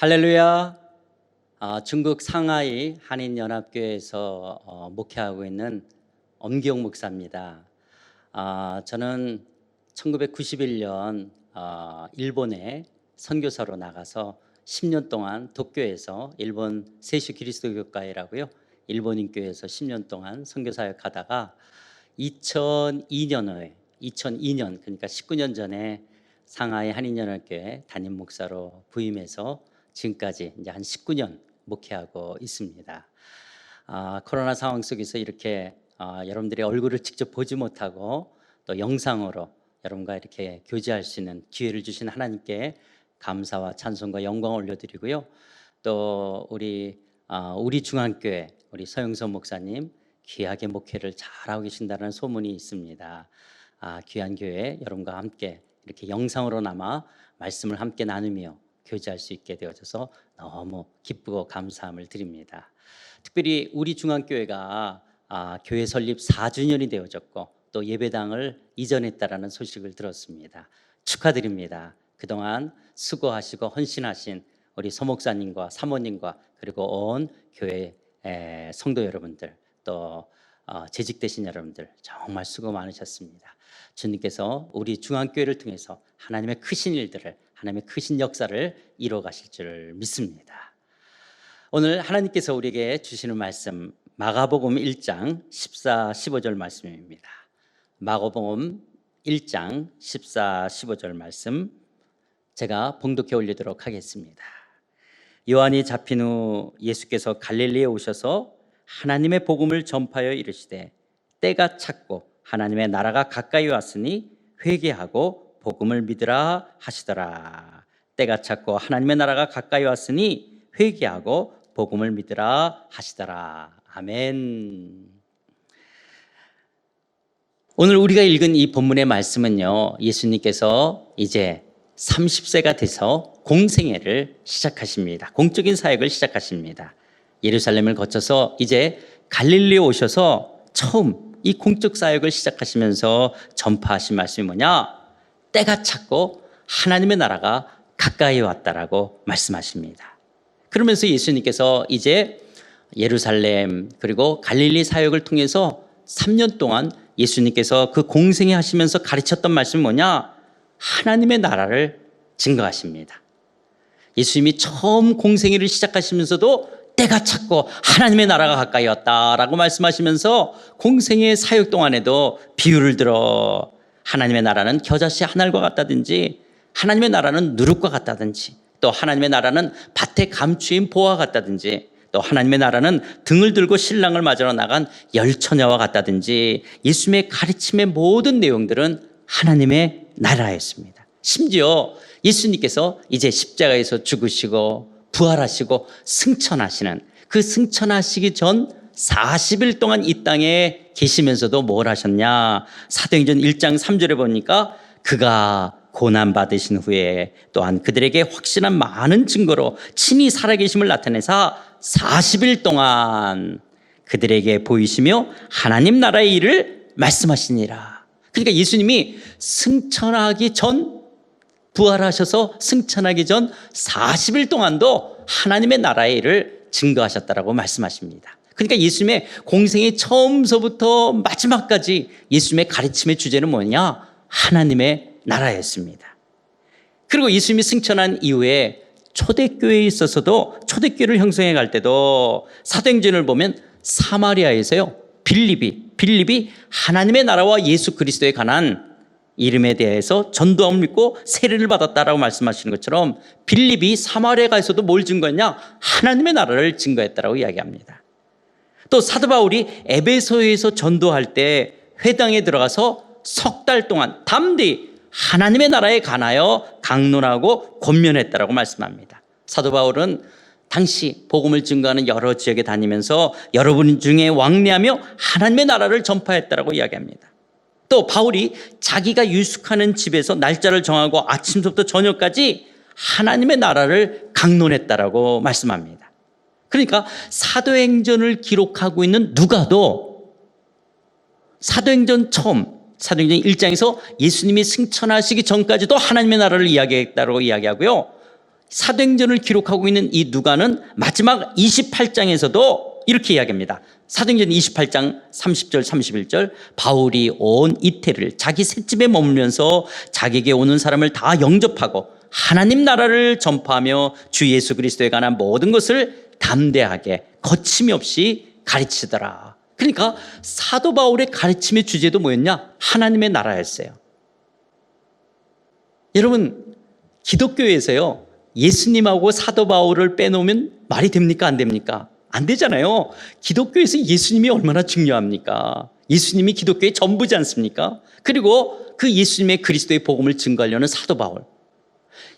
할렐루야. 중국 상하이 한인연합교회에서 목회하고 있는 엄기용 목사입니다. 저는 1991년 일본에 선교사로 나가서 10년 동안 도쿄에서 일본 세슈 그리스도교회라고요, 일본인 교회에서 10년 동안 선교사역 하다가 2002년 그러니까 19년 전에 상하이 한인연합교회 담임 목사로 부임해서 지금까지 이제 한 19년 목회하고 있습니다. 코로나 상황 속에서 이렇게 여러분들의 얼굴을 직접 보지 못하고 또 영상으로 여러분과 이렇게 교제할 수 있는 기회를 주신 하나님께 감사와 찬송과 영광을 올려드리고요. 또 우리 중앙교회 우리 서영선 목사님 귀하게 목회를 잘하고 계신다는 소문이 있습니다. 귀한 교회 여러분과 함께 이렇게 영상으로나마 말씀을 함께 나누며 교제할 수 있게 되어져서 너무 기쁘고 감사함을 드립니다. 특별히 우리 중앙교회가 교회 설립 4주년이 되어졌고 또 예배당을 이전했다라는 소식을 들었습니다. 축하드립니다. 그동안 수고하시고 헌신하신 우리 서목사님과 사모님과 그리고 온 교회 성도 여러분들 또 재직되신 여러분들 정말 수고 많으셨습니다. 주님께서 우리 중앙교회를 통해서 하나님의 크신 일들을, 하나님의 크신 역사를 이루어 가실 줄 믿습니다. 오늘 하나님께서 우리에게 주시는 말씀 마가복음 1장 14, 15절 말씀입니다. 마가복음 1장 14, 15절 말씀 제가 봉독해 올리도록 하겠습니다. 요한이 잡힌 후 예수께서 갈릴리에 오셔서 하나님의 복음을 전파하여 이르시되 때가 찼고 하나님의 나라가 가까이 왔으니 회개하고 복음을 믿으라 하시더라. 때가 찼고 하나님의 나라가 가까이 왔으니 회개하고 복음을 믿으라 하시더라. 아멘. 오늘 우리가 읽은 이 본문의 말씀은요, 예수님께서 이제 30세가 돼서 공생애를 시작하십니다. 공적인 사역을 시작하십니다. 예루살렘을 거쳐서 이제 갈릴리에 오셔서 처음 이 공적 사역을 시작하시면서 전파하신 말씀이 뭐냐? 때가 찼고 하나님의 나라가 가까이 왔다라고 말씀하십니다. 그러면서 예수님께서 이제 예루살렘 그리고 갈릴리 사역을 통해서 3년 동안 예수님께서 그 공생애 하시면서 가르쳤던 말씀이 뭐냐? 하나님의 나라를 증거하십니다. 예수님이 처음 공생애를 시작하시면서도 때가 찼고 하나님의 나라가 가까이 왔다라고 말씀하시면서 공생의 사역 동안에도 비유를 들어 하나님의 나라는 겨자씨 한 알과 같다든지 하나님의 나라는 누룩과 같다든지 또 하나님의 나라는 밭에 감추인 보와 같다든지 또 하나님의 나라는 등을 들고 신랑을 맞으러 나간 열처녀와 같다든지 예수님의 가르침의 모든 내용들은 하나님의 나라였습니다. 심지어 예수님께서 이제 십자가에서 죽으시고 부활하시고 승천하시는 그 승천하시기 전 40일 동안 이 땅에 계시면서도 뭘 하셨냐? 사도행전 1장 3절에 보니까 그가 고난받으신 후에 또한 그들에게 확실한 많은 증거로 친히 살아계심을 나타내사 40일 동안 그들에게 보이시며 하나님 나라의 일을 말씀하시니라. 그러니까 예수님이 승천하기 전 부활하셔서 승천하기 전 40일 동안도 하나님의 나라의 일을 증거하셨다라고 말씀하십니다. 그러니까 예수님의 공생의 처음서부터 마지막까지 예수님의 가르침의 주제는 뭐냐? 하나님의 나라였습니다. 그리고 예수님이 승천한 이후에 초대교회에 있어서도 초대교회를 형성해 갈 때도 사도행전을 보면 사마리아에서요, 빌립이 하나님의 나라와 예수 그리스도에 관한 이름에 대해서 전도함을 믿고 세례를 받았다라고 말씀하시는 것처럼 빌립이 사마리아에 가서도 뭘 증거했냐? 하나님의 나라를 증거했다라고 이야기합니다. 또 사도 바울이 에베소에서 전도할 때 회당에 들어가서 석 달 동안 담대히 하나님의 나라에 관하여 강론하고 권면했다라고 말씀합니다. 사도 바울은 당시 복음을 증거하는 여러 지역에 다니면서 여러분 중에 왕래하며 하나님의 나라를 전파했다라고 이야기합니다. 또 바울이 자기가 유숙하는 집에서 날짜를 정하고 아침부터 저녁까지 하나님의 나라를 강론했다라고 말씀합니다. 그러니까 사도행전을 기록하고 있는 누가도 사도행전 처음 사도행전 1장에서 예수님이 승천하시기 전까지도 하나님의 나라를 이야기했다고 이야기하고요. 사도행전을 기록하고 있는 이 누가는 마지막 28장에서도 이렇게 이야기합니다. 사도행전 28장 30절 31절 바울이 온 이태리를 자기 셋집에 머물면서 자기에게 오는 사람을 다 영접하고 하나님 나라를 전파하며 주 예수 그리스도에 관한 모든 것을 담대하게 거침이 없이 가르치더라. 그러니까 사도 바울의 가르침의 주제도 뭐였냐? 하나님의 나라였어요. 여러분, 기독교에서요, 예수님하고 사도 바울을 빼놓으면 말이 됩니까? 안 됩니까? 안 되잖아요. 기독교에서 예수님이 얼마나 중요합니까? 예수님이 기독교의 전부지 않습니까? 그리고 그 예수님의 그리스도의 복음을 증거하려는 사도 바울.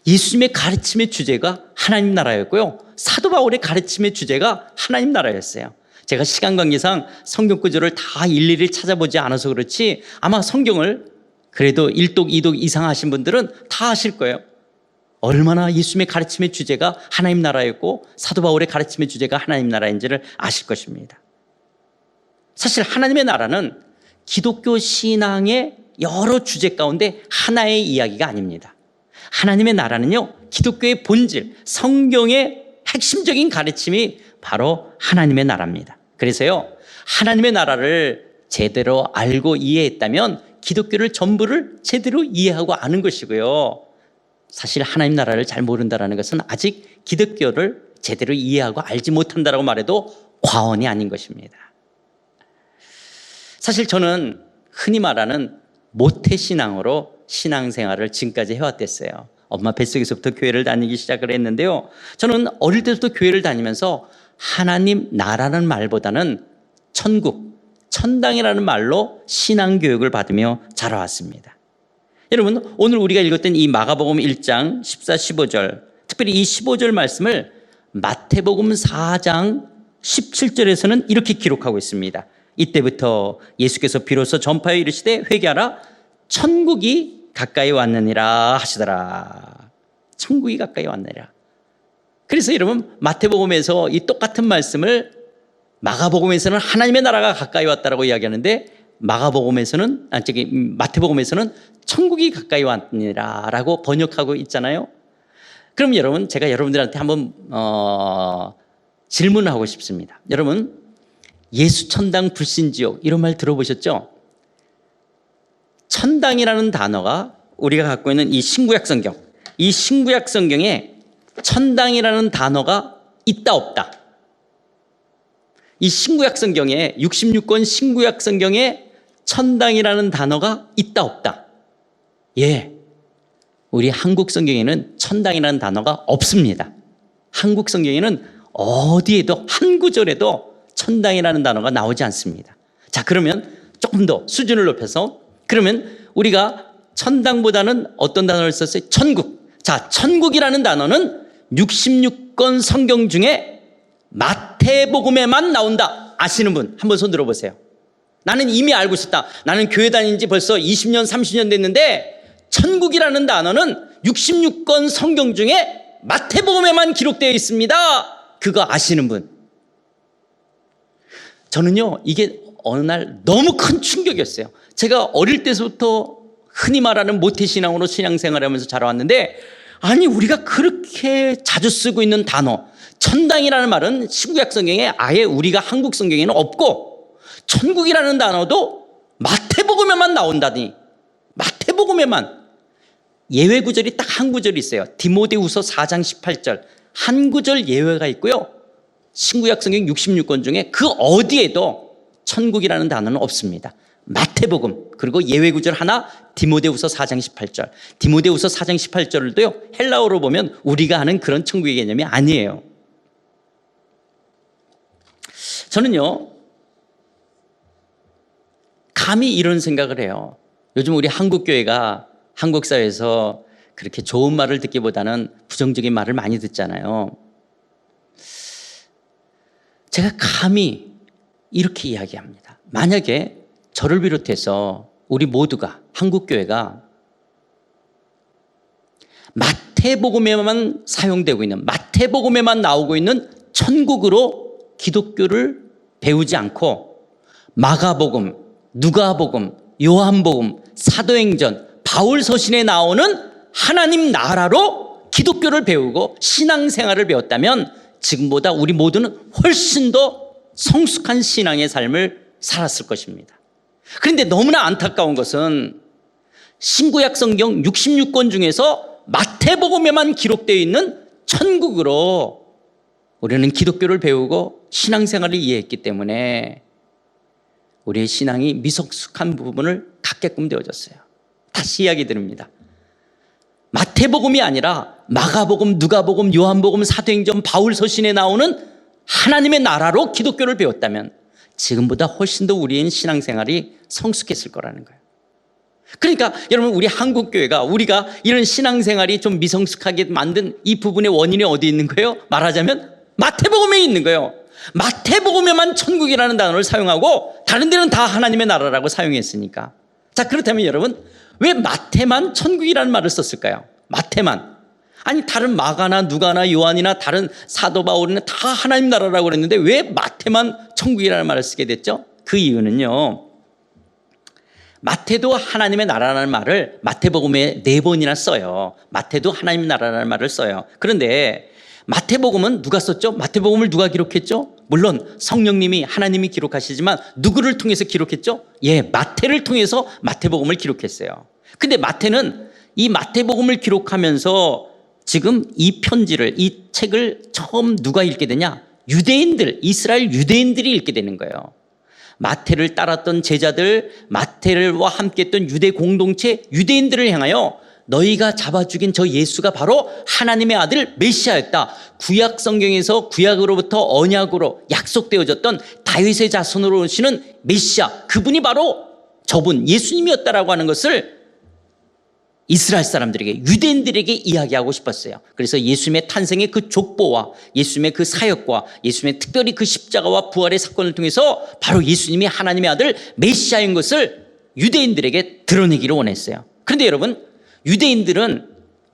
예수님의 가르침의 주제가 하나님 나라였고요. 사도 바울의 가르침의 주제가 하나님 나라였어요. 제가 시간 관계상 성경 구절을 다 일일이 찾아보지 않아서 그렇지 아마 성경을 그래도 1독, 2독 이상 하신 분들은 다 아실 거예요. 얼마나 예수님의 가르침의 주제가 하나님 나라였고 사도 바울의 가르침의 주제가 하나님 나라인지를 아실 것입니다. 사실 하나님의 나라는 기독교 신앙의 여러 주제 가운데 하나의 이야기가 아닙니다. 하나님의 나라는요, 기독교의 본질, 성경의 핵심적인 가르침이 바로 하나님의 나라입니다. 그래서요, 하나님의 나라를 제대로 알고 이해했다면 기독교를 전부를 제대로 이해하고 아는 것이고요. 사실 하나님 나라를 잘 모른다는 것은 아직 기독교를 제대로 이해하고 알지 못한다라고 말해도 과언이 아닌 것입니다. 사실 저는 흔히 말하는 모태신앙으로 신앙생활을 지금까지 해왔댔어요. 엄마 뱃속에서부터 교회를 다니기 시작을 했는데요. 저는 어릴 때부터 교회를 다니면서 하나님 나라는 말보다는 천국, 천당이라는 말로 신앙교육을 받으며 자라왔습니다. 여러분, 오늘 우리가 읽었던 이 마가복음 1장 14, 15절, 특별히 이 15절 말씀을 마태복음 4장 17절에서는 이렇게 기록하고 있습니다. 이때부터 예수께서 비로소 전파하여 이르시되 회개하라 천국이 가까이 왔느니라 하시더라. 천국이 가까이 왔느니라. 그래서 여러분, 마태복음에서 이 똑같은 말씀을 마가복음에서는 하나님의 나라가 가까이 왔다라고 이야기하는데 마태복음에서는 천국이 가까이 왔느니라라고 번역하고 있잖아요. 그럼 여러분, 제가 여러분들한테 한번 질문을 하고 싶습니다. 여러분, 예수 천당 불신 지옥 이런 말 들어보셨죠? 천당이라는 단어가 우리가 갖고 있는 이 신구약 성경, 이 신구약 성경에 천당이라는 단어가 있다 없다. 이 신구약 성경에 66권 신구약 성경에 천당이라는 단어가 있다 없다. 예, 우리 한국 성경에는 천당이라는 단어가 없습니다. 한국 성경에는 어디에도 한 구절에도 천당이라는 단어가 나오지 않습니다. 자, 그러면 조금 더 수준을 높여서 그러면 우리가 천당보다는 어떤 단어를 썼어요? 천국. 자, 천국이라는 단어는 66권 성경 중에 마태복음에만 나온다. 아시는 분 한번 손 들어보세요. 나는 이미 알고 있었다. 나는 교회 다닌 지 벌써 20년, 30년 됐는데 천국이라는 단어는 66권 성경 중에 마태복음에만 기록되어 있습니다. 그거 아시는 분? 저는요, 이게 어느 날 너무 큰 충격이었어요. 제가 어릴 때부터 흔히 말하는 모태신앙으로 신앙생활을 하면서 자라왔는데 아니, 우리가 그렇게 자주 쓰고 있는 단어 천당이라는 말은 신구약 성경에 아예 우리가 한국 성경에는 없고 천국이라는 단어도 마태복음에만 나온다니. 마태복음에만. 예외 구절이 딱 한 구절이 있어요. 디모데후서 4장 18절 한 구절 예외가 있고요. 신구약 성경 66권 중에 그 어디에도 천국이라는 단어는 없습니다. 마태복음 그리고 예외 구절 하나 디모데후서 4장 18절. 디모데후서 4장 18절도요. 헬라어로 보면 우리가 아는 그런 천국의 개념이 아니에요. 저는요, 감히 이런 생각을 해요. 요즘 우리 한국교회가 한국 사회에서 그렇게 좋은 말을 듣기보다는 부정적인 말을 많이 듣잖아요. 제가 감히 이렇게 이야기합니다. 만약에 저를 비롯해서 우리 모두가 한국교회가 마태복음에만 사용되고 있는 마태복음에만 나오고 있는 천국으로 기독교를 배우지 않고 마가복음, 누가복음, 요한복음, 사도행전, 바울서신에 나오는 하나님 나라로 기독교를 배우고 신앙생활을 배웠다면 지금보다 우리 모두는 훨씬 더 성숙한 신앙의 삶을 살았을 것입니다. 그런데 너무나 안타까운 것은 신구약 성경 66권 중에서 마태복음에만 기록되어 있는 천국으로 우리는 기독교를 배우고 신앙생활을 이해했기 때문에 우리의 신앙이 미성숙한 부분을 갖게끔 되어졌어요. 다시 이야기 드립니다. 마태복음이 아니라 마가복음, 누가복음, 요한복음, 사도행전, 바울서신에 나오는 하나님의 나라로 기독교를 배웠다면 지금보다 훨씬 더 우리의 신앙생활이 성숙했을 거라는 거예요. 그러니까 여러분, 우리 한국교회가 우리가 이런 신앙생활이 좀 미성숙하게 만든 이 부분의 원인이 어디 있는 거예요? 말하자면 마태복음에 있는 거예요. 마태복음에만 천국이라는 단어를 사용하고 다른 데는 다 하나님의 나라라고 사용했으니까. 자, 그렇다면 여러분, 왜 마태만 천국이라는 말을 썼을까요? 마태만. 아니, 다른 마가나 누가나 요한이나 다른 사도 바울이나 다 하나님 나라라고 그랬는데 왜 마태만 천국이라는 말을 쓰게 됐죠? 그 이유는요, 마태도 하나님의 나라라는 말을 마태복음에 4번이나 써요. 마태도 하나님의 나라라는 말을 써요. 그런데 마태복음은 누가 썼죠? 마태복음을 누가 기록했죠? 물론 성령님이, 하나님이 기록하시지만 누구를 통해서 기록했죠? 마태를 통해서 마태복음을 기록했어요. 근데 마태는 이 마태복음을 기록하면서 지금 이 편지를, 이 책을 처음 누가 읽게 되냐? 유대인들, 이스라엘 유대인들이 읽게 되는 거예요. 마태를 따랐던 제자들, 마태와 함께했던 유대 공동체, 유대인들을 향하여 너희가 잡아 죽인 저 예수가 바로 하나님의 아들 메시아였다. 구약 성경에서 구약으로부터 언약으로 약속되어졌던 다윗의 자손으로 오시는 메시아, 그분이 바로 저분 예수님이었다라고 하는 것을 이스라엘 사람들에게, 유대인들에게 이야기하고 싶었어요. 그래서 예수님의 탄생의 그 족보와 예수님의 그 사역과 예수님의 특별히 그 십자가와 부활의 사건을 통해서 바로 예수님이 하나님의 아들 메시아인 것을 유대인들에게 드러내기를 원했어요. 그런데 여러분, 유대인들은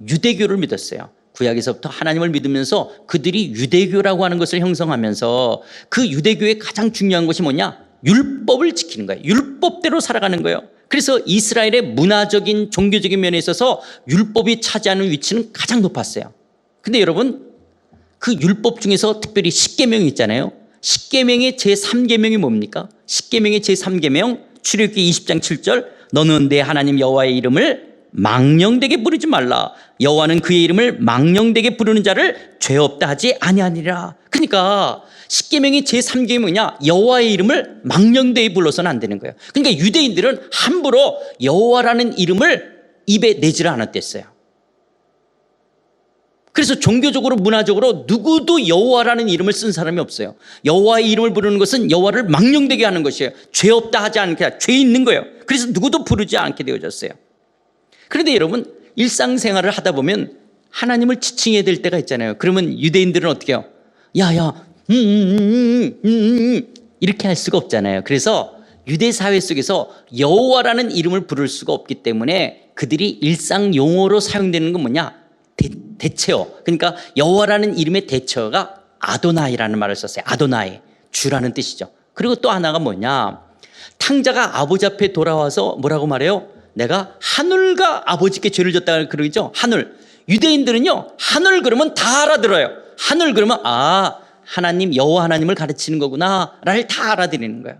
유대교를 믿었어요. 구약에서부터 하나님을 믿으면서 그들이 유대교라고 하는 것을 형성하면서 그 유대교의 가장 중요한 것이 뭐냐? 율법을 지키는 거예요. 율법대로 살아가는 거예요. 그래서 이스라엘의 문화적인 종교적인 면에 있어서 율법이 차지하는 위치는 가장 높았어요. 근데 여러분, 그 율법 중에서 특별히 십계명이 있잖아요. 십계명의 제3계명이 뭡니까? 십계명의 제3계명 출애굽기 20장 7절, 너는 내 하나님 여호와의 이름을 망령되게 부르지 말라. 여호와는 그의 이름을 망령되게 부르는 자를 죄 없다 하지 아니하니라. 그러니까 십계명이 제3계명이 뭐냐? 여호와의 이름을 망령되게 불러서는 안 되는 거예요. 그러니까 유대인들은 함부로 여호와라는 이름을 입에 내지를 않았댔어요. 그래서 종교적으로, 문화적으로 누구도 여호와라는 이름을 쓴 사람이 없어요. 여호와의 이름을 부르는 것은 여호와를 망령되게 하는 것이에요. 죄 없다 하지 않게, 죄 있는 거예요. 그래서 누구도 부르지 않게 되어졌어요. 그런데 여러분, 일상생활을 하다 보면 하나님을 지칭해야 될 때가 있잖아요. 그러면 유대인들은 어떻게 해요? 야야 이렇게 할 수가 없잖아요. 그래서 유대 사회 속에서 여호와라는 이름을 부를 수가 없기 때문에 그들이 일상 용어로 사용되는 건 뭐냐? 대체어. 그러니까 여호와라는 이름의 대체어가 아도나이라는 말을 썼어요. 아도나이, 주라는 뜻이죠. 그리고 또 하나가 뭐냐? 탕자가 아버지 앞에 돌아와서 뭐라고 말해요? 내가 하늘과 아버지께 죄를 졌다 그러죠. 하늘. 유대인들은요, 하늘 그러면 다 알아들어요. 하늘 그러면 하나님, 여호와 하나님을 가르치는 거구나를 다 알아들이는 거예요.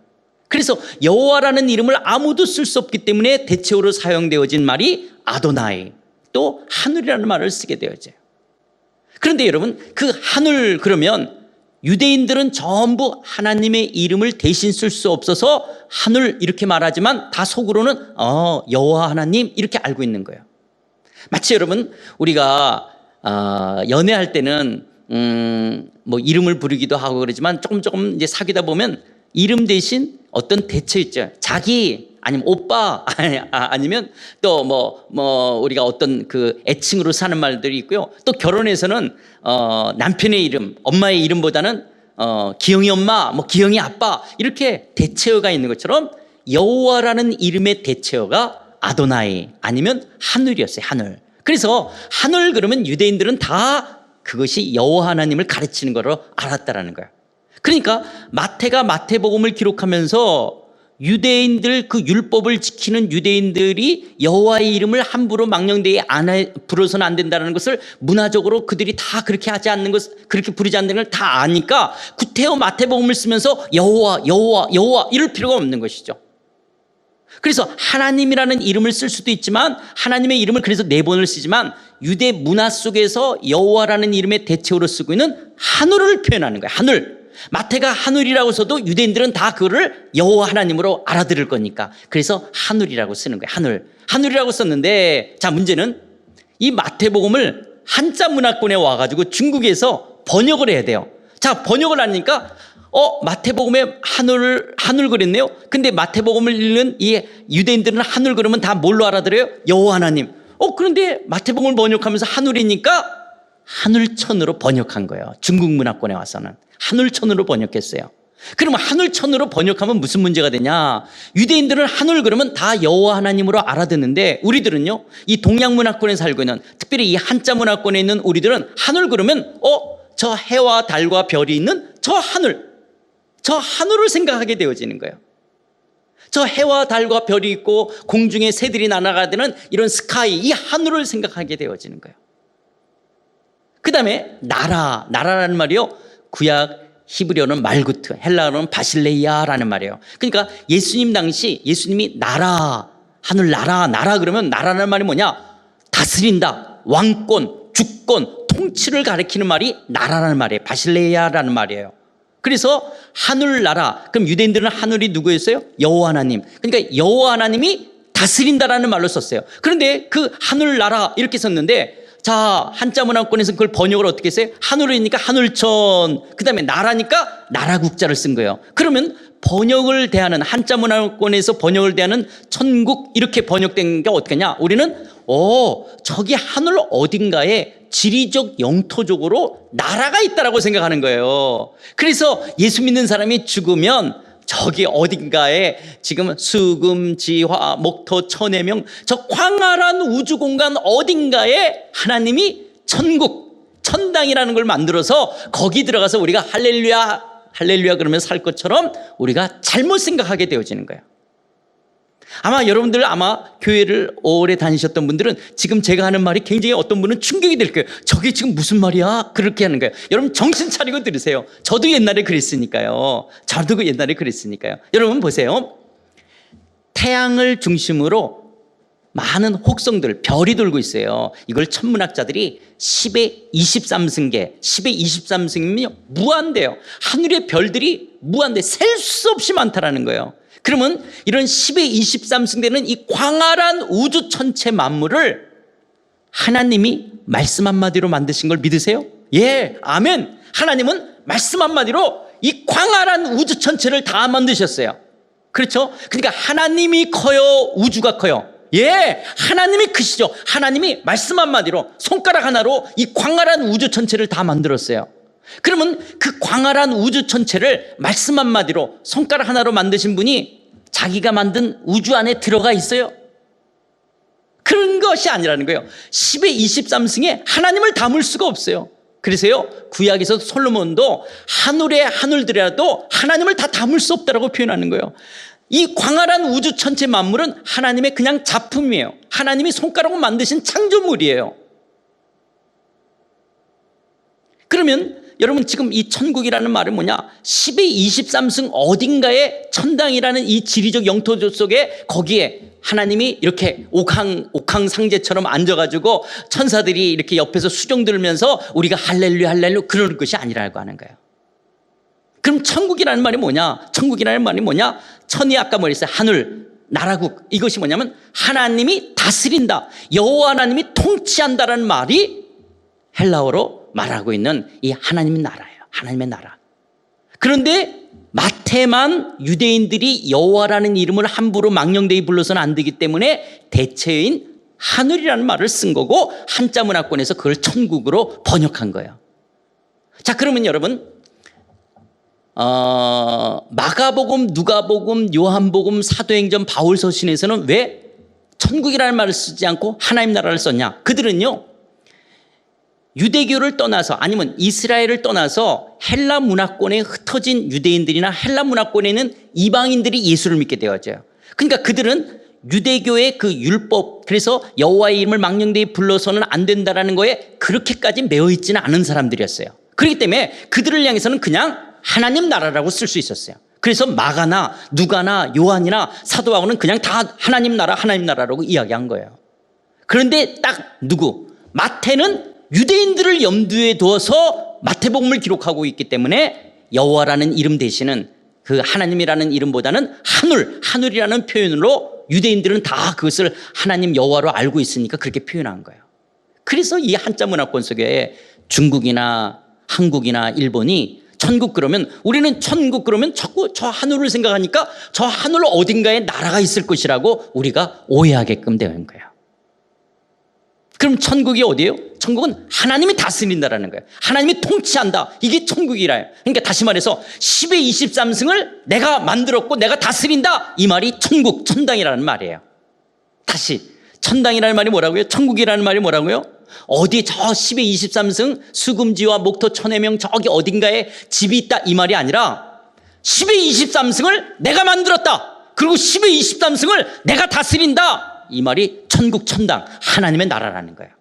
그래서 여호와라는 이름을 아무도 쓸 수 없기 때문에 대체어로 사용되어진 말이 아도나이, 또 하늘이라는 말을 쓰게 되어져요. 그런데 여러분, 그 하늘 그러면 유대인들은 전부 하나님의 이름을 대신 쓸 수 없어서 하늘 이렇게 말하지만 다 속으로는 여호와 하나님 이렇게 알고 있는 거예요. 마치 여러분, 우리가 연애할 때는 뭐 이름을 부르기도 하고 그러지만 조금 이제 사귀다 보면 이름 대신 어떤 대처 있죠. 자기, 아니면 오빠, 아니면 또 우리가 어떤 그 애칭으로 사는 말들이 있고요. 또 결혼해서는 남편의 이름, 엄마의 이름보다는 기영이 엄마, 기영이 아빠 이렇게 대체어가 있는 것처럼 여호와라는 이름의 대체어가 아도나이 아니면 하늘이었어요. 하늘. 그래서 하늘 그러면 유대인들은 다 그것이 여호와 하나님을 가르치는 거로 알았다라는 거예요. 그러니까 마태가 마태복음을 기록하면서 유대인들 그 율법을 지키는 유대인들이 여호와의 이름을 함부로 망령되이 부르서는 안 된다는 것을 문화적으로 그들이 다 그렇게 하지 않는 것, 그렇게 부르지 않는 걸 다 아니까 구테오 마태복음을 쓰면서 여호와 여호와 여호와 이럴 필요가 없는 것이죠. 그래서 하나님이라는 이름을 쓸 수도 있지만 하나님의 이름을 그래서 4번을 쓰지만 유대 문화 속에서 여호와라는 이름의 대체어로 쓰고 있는 하늘을 표현하는 거예요. 하늘. 마태가 하늘이라고 써도 유대인들은 다 그거를 여호와 하나님으로 알아들을 거니까 그래서 하늘이라고 쓰는 거예요. 하늘. 하늘이라고 썼는데 자 문제는 이 마태복음을 한자 문화권에 와가지고 중국에서 번역을 해야 돼요. 자 번역을 하니까 마태복음에 하늘 그랬네요. 근데 마태복음을 읽는 이 유대인들은 하늘 그러면 다 뭘로 알아들어요? 여호와 하나님. 그런데 마태복음을 번역하면서 하늘이니까 하늘천으로 번역한 거예요. 중국 문화권에 와서는 하늘천으로 번역했어요. 그러면 하늘천으로 번역하면 무슨 문제가 되냐? 유대인들은 하늘 그러면 다 여호와 하나님으로 알아듣는데 우리들은요, 이 동양 문화권에 살고 있는 특별히 이 한자 문화권에 있는 우리들은 하늘 그러면 저 해와 달과 별이 있는 저 하늘을 생각하게 되어지는 거예요. 저 해와 달과 별이 있고 공중에 새들이 날아가는 이런 스카이, 이 하늘을 생각하게 되어지는 거예요. 그 다음에 나라라는 말이요, 구약 히브리어는 말구트, 헬라어는 바실레이아라는 말이에요. 그러니까 예수님 당시 예수님이 하늘 나라 그러면 나라라는 말이 뭐냐? 다스린다, 왕권, 주권, 통치를 가리키는 말이 나라라는 말이에요. 바실레이아라는 말이에요. 그래서 하늘나라, 그럼 유대인들은 하늘이 누구였어요? 여호와 하나님. 그러니까 여호와 하나님이 다스린다라는 말로 썼어요. 그런데 그 하늘나라 이렇게 썼는데 자 한자 문화권에서 그걸 번역을 어떻게 했어요? 하늘이니까 하늘천, 그 다음에 나라니까 나라국자를 쓴 거예요. 그러면 번역을 대하는 한자 문화권에서 번역을 대하는 천국 이렇게 번역된 게 어떻게 하냐? 우리는 저기 하늘 어딘가에 지리적 영토적으로 나라가 있다라고 생각하는 거예요. 그래서 예수 믿는 사람이 죽으면 저기 어딘가에 지금 수금, 지화, 목토, 천해명 저 광활한 우주 공간 어딘가에 하나님이 천국, 천당이라는 걸 만들어서 거기 들어가서 우리가 할렐루야 할렐루야 그러면서 살 것처럼 우리가 잘못 생각하게 되어지는 거예요. 아마 여러분들 교회를 오래 다니셨던 분들은 지금 제가 하는 말이 굉장히 어떤 분은 충격이 될 거예요. 저게 지금 무슨 말이야? 그렇게 하는 거예요. 여러분 정신 차리고 들으세요. 저도 옛날에 그랬으니까요. 여러분 보세요. 태양을 중심으로 많은 혹성들, 별이 돌고 있어요. 이걸 천문학자들이 10의 23승계, 10의 23승이면 무한대요. 하늘의 별들이 무한대, 셀 수 없이 많다라는 거예요. 그러면 이런 10의 23승되는 이 광활한 우주 전체 만물을 하나님이 말씀 한마디로 만드신 걸 믿으세요? 예, 아멘. 하나님은 말씀 한마디로 이 광활한 우주 전체를 다 만드셨어요. 그렇죠? 그러니까 하나님이 커요, 우주가 커요? 예, 하나님이 크시죠. 하나님이 말씀 한마디로 손가락 하나로 이 광활한 우주 전체를 다 만들었어요. 그러면 그 광활한 우주 전체를 말씀 한마디로 손가락 하나로 만드신 분이 자기가 만든 우주 안에 들어가 있어요? 그런 것이 아니라는 거예요. 10의 23승에 하나님을 담을 수가 없어요. 그래서요, 구약에서 솔로몬도 하늘의 하늘들이라도 하나님을 다 담을 수 없다라고 표현하는 거예요. 이 광활한 우주 전체 만물은 하나님의 그냥 작품이에요. 하나님이 손가락으로 만드신 창조물이에요. 그러면 여러분 지금 이 천국이라는 말은 뭐냐? 10의 23승 어딘가에 천당이라는 이 지리적 영토 속에 거기에 하나님이 이렇게 옥황상제처럼 앉아가지고 천사들이 이렇게 옆에서 수종 들면서 우리가 할렐루야 할렐루야 그러는 것이 아니라고 하는 거예요. 그럼 천국이라는 말이 뭐냐? 천국이라는 말이 뭐냐? 천이 아까 뭐랬어요? 하늘, 나라국. 이것이 뭐냐면 하나님이 다스린다, 여호와 하나님이 통치한다라는 말이 헬라어로 말하고 있는 이 하나님의 나라예요. 하나님의 나라. 그런데 마태만 유대인들이 여호와라는 이름을 함부로 망령되이 불러서는 안 되기 때문에 대체인 하늘이라는 말을 쓴 거고 한자 문화권에서 그걸 천국으로 번역한 거예요. 자, 그러면 여러분 마가복음, 누가복음, 요한복음, 사도행전, 바울서신에서는 왜 천국이라는 말을 쓰지 않고 하나님 나라를 썼냐? 그들은요 유대교를 떠나서 아니면 이스라엘을 떠나서 헬라 문화권에 흩어진 유대인들이나 헬라 문화권에 있는 이방인들이 예수를 믿게 되어져요. 그러니까 그들은 유대교의 그 율법, 그래서 여호와의 이름을 망령되이 불러서는 안 된다라는 거에 그렇게까지 매여 있지는 않은 사람들이었어요. 그렇기 때문에 그들을 향해서는 그냥 하나님 나라라고 쓸 수 있었어요. 그래서 마가나 누가나 요한이나 사도 바울은 그냥 다 하나님 나라라고 이야기한 거예요. 그런데 딱 마태는 유대인들을 염두에 두어서 마태복음을 기록하고 있기 때문에 여호와라는 이름 대신은 그 하나님이라는 이름보다는 하늘이라는 표현으로 유대인들은 다 그것을 하나님 여호와로 알고 있으니까 그렇게 표현한 거예요. 그래서 이 한자 문화권 속에 중국이나 한국이나 일본이 천국 그러면 우리는 천국 그러면 자꾸 저 하늘을 생각하니까 저 하늘 어딘가에 나라가 있을 것이라고 우리가 오해하게끔 되는 거예요. 그럼 천국이 어디예요? 천국은 하나님이 다스린다라는 거예요. 하나님이 통치한다. 이게 천국이라요. 그러니까 다시 말해서 10의 23승을 내가 만들었고 내가 다스린다. 이 말이 천국, 천당이라는 말이에요. 다시 천당이라는 말이 뭐라고요? 천국이라는 말이 뭐라고요? 어디 저 10의 23승 수금지와 목토 천해명 저기 어딘가에 집이 있다 이 말이 아니라 10의 23승을 내가 만들었다. 그리고 10의 23승을 내가 다스린다. 이 말이 천국, 천당, 하나님의 나라라는 거예요.